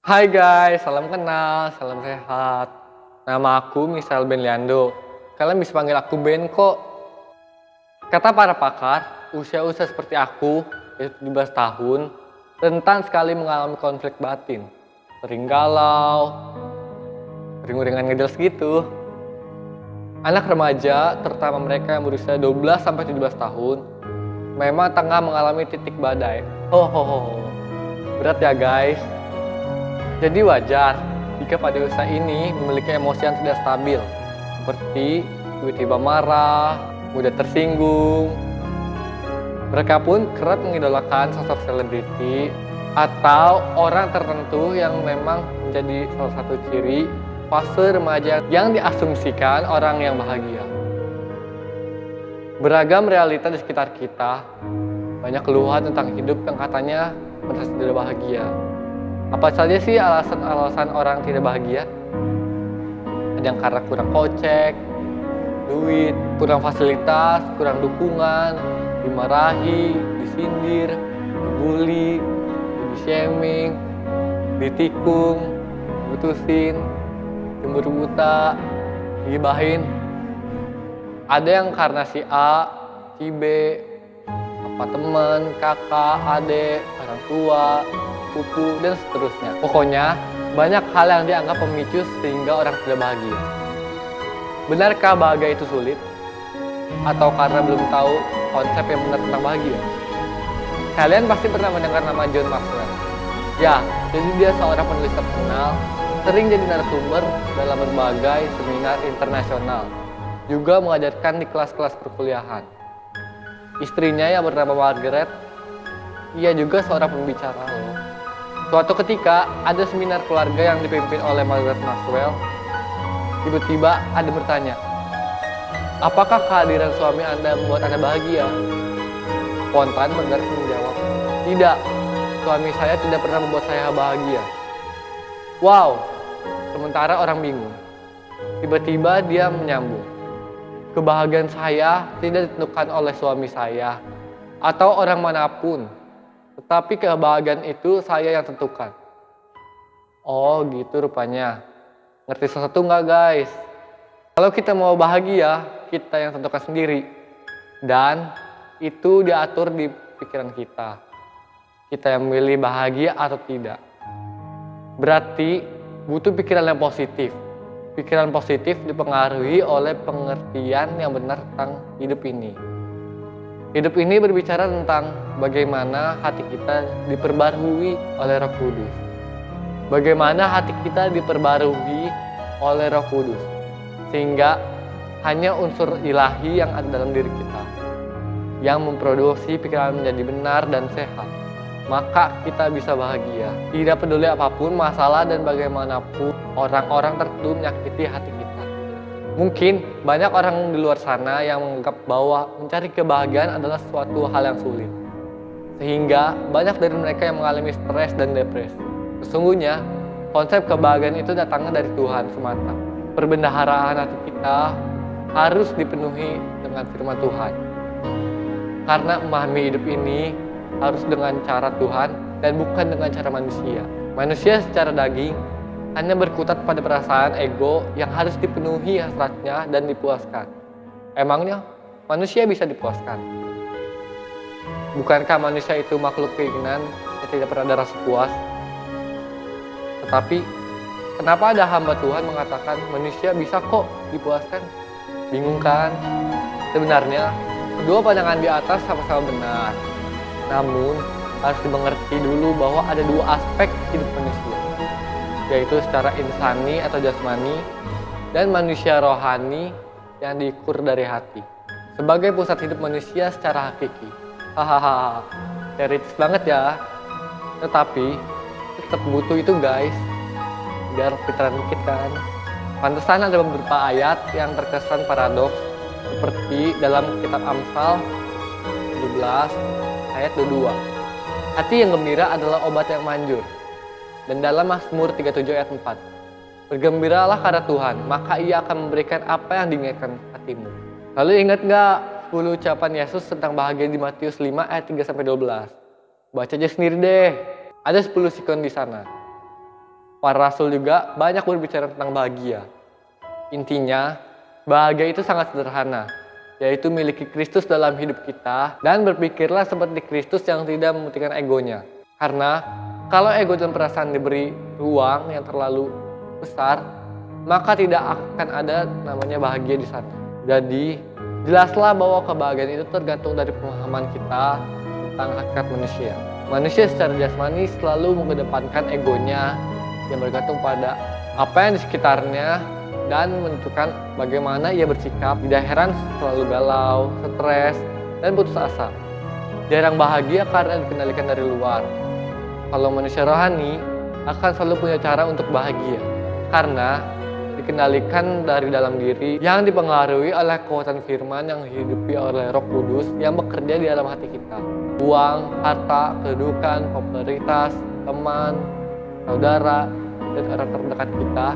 Hai guys, salam kenal, salam sehat. Nama aku Misal Benliando. Kalian bisa panggil aku Ben kok. Kata para pakar, usia-usia seperti aku, yaitu 17 tahun, rentan sekali mengalami konflik batin. Sering galau, sering uringan ngedels gitu. Anak remaja, terutama mereka yang berusia 12-17 tahun, memang tengah mengalami titik badai. Berat ya guys. Jadi wajar jika pada usia ini memiliki emosi yang tidak stabil, seperti tiba-tiba marah, mudah tersinggung. Mereka pun kerap mengidolakan sosok selebriti atau orang tertentu yang memang menjadi salah satu ciri fase remaja yang diasumsikan orang yang bahagia. Beragam realita di sekitar kita, banyak keluhan tentang hidup yang katanya merasa tidak bahagia. Apa saja sih alasan-alasan orang tidak bahagia? Ada yang karena kurang kocek, duit, kurang fasilitas, kurang dukungan, dimarahi, disindir, dibully, di-shaming, ditikung, diputusin, cemburu buta, digibahin. Ada yang karena si A, si B, apa teman, kakak, adik, orang tua, kupu, dan seterusnya. Pokoknya, banyak hal yang dianggap pemicu sehingga orang tidak bahagia. Benarkah bahagia itu sulit? Atau karena belum tahu konsep yang benar tentang bahagia? Kalian pasti pernah mendengar nama John Maxwell. Ya, jadi dia seorang penulis terkenal, sering jadi narasumber dalam berbagai seminar internasional. Juga mengajarkan di kelas-kelas perkuliahan. Istrinya yang bernama Margaret, ia juga seorang pembicara loh. Suatu ketika, ada seminar keluarga yang dipimpin oleh Margaret Maxwell. Tiba-tiba ada bertanya, apakah kehadiran suami Anda membuat Anda bahagia? Spontan Margaret menjawab, tidak, suami saya tidak pernah membuat saya bahagia. Wow, sementara orang bingung. Tiba-tiba dia menyambung, kebahagiaan saya tidak ditentukan oleh suami saya atau orang manapun. Tetapi kebahagiaan itu saya yang tentukan. Oh gitu rupanya. Ngerti sesuatu nggak guys? Kalau kita mau bahagia, kita yang tentukan sendiri. Dan itu diatur di pikiran kita. Kita yang memilih bahagia atau tidak. Berarti butuh pikiran yang positif. Pikiran positif dipengaruhi oleh pengertian yang benar tentang hidup ini. Hidup ini berbicara tentang bagaimana hati kita diperbarui oleh Roh Kudus. Bagaimana hati kita diperbarui oleh Roh Kudus. Sehingga hanya unsur ilahi yang ada dalam diri kita yang memproduksi pikiran menjadi benar dan sehat. Maka kita bisa bahagia. Tidak peduli apapun masalah dan bagaimanapun orang-orang tertentu menyakiti hati kita. Mungkin banyak orang di luar sana yang menganggap bahwa mencari kebahagiaan adalah suatu hal yang sulit. Sehingga banyak dari mereka yang mengalami stres dan depresi. Sesungguhnya, konsep kebahagiaan itu datangnya dari Tuhan semata. Perbendaharaan hati kita harus dipenuhi dengan firman Tuhan. Karena memahami hidup ini harus dengan cara Tuhan dan bukan dengan cara manusia. Manusia secara daging hanya berkutat pada perasaan ego yang harus dipenuhi hasratnya dan dipuaskan. Emangnya manusia bisa dipuaskan? Bukankah manusia itu makhluk keinginan yang tidak pernah ada rasa puas? Tetapi kenapa ada hamba Tuhan mengatakan manusia bisa kok dipuaskan? Bingung kan? Sebenarnya kedua pandangan di atas sama-sama benar. Namun harus dimengerti dulu bahwa ada dua aspek hidup manusia, yaitu secara insani atau jasmani dan manusia rohani yang diukur dari hati sebagai pusat hidup manusia secara hakiki. Hahaha, teoritis banget ya. Tetapi tetap butuh itu guys, biar pikiran dikit kan. Pantesan ada beberapa ayat yang terkesan paradoks, seperti dalam kitab Amsal 17 ayat 22. Hati yang gembira adalah obat yang manjur. Dan dalam Mazmur 37 ayat 4, bergembiralah karena Tuhan, maka ia akan memberikan apa yang diinginkan hatimu. Lalu ingat gak 10 ucapan Yesus tentang bahagia di Matius 5 ayat 3-12? Baca aja sendiri deh, ada 10 sikon di sana. Para rasul juga banyak berbicara tentang bahagia. Intinya, bahagia itu sangat sederhana, yaitu miliki Kristus dalam hidup kita dan berpikirlah seperti Kristus yang tidak mementingkan egonya. Karena kalau ego dan perasaan diberi ruang yang terlalu besar, maka tidak akan ada namanya bahagia di sana. Jadi, jelaslah bahwa kebahagiaan itu tergantung dari pemahaman kita tentang hakikat manusia. Manusia secara jasmani selalu mengedepankan egonya yang bergantung pada apa yang di sekitarnya dan menentukan bagaimana ia bersikap. Tidak heran selalu galau, stres, dan putus asa. Jarang bahagia karena dikendalikan dari luar. Kalau manusia rohani akan selalu punya cara untuk bahagia karena dikendalikan dari dalam diri yang dipengaruhi oleh kekuatan firman yang dihidupi oleh Roh Kudus yang bekerja di dalam hati kita. Uang, harta, kedudukan, popularitas, teman, saudara, dan orang terdekat kita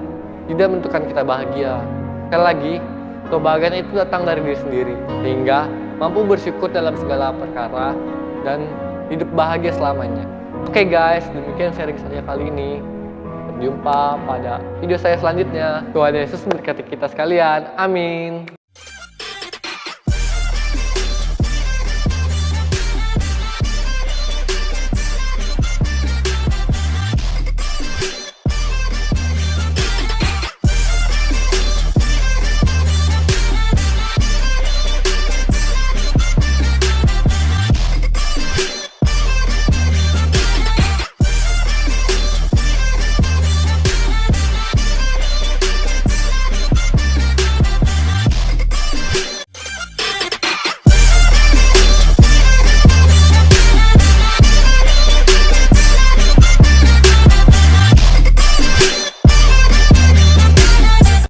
tidak menentukan kita bahagia. Sekali lagi, kebahagiaan itu datang dari diri sendiri, sehingga mampu bersyukur dalam segala perkara dan hidup bahagia selamanya. Oke guys, demikian sharing saya kali ini. Sampai jumpa pada video saya selanjutnya. Tuhan Yesus memberkati kita sekalian. Amin.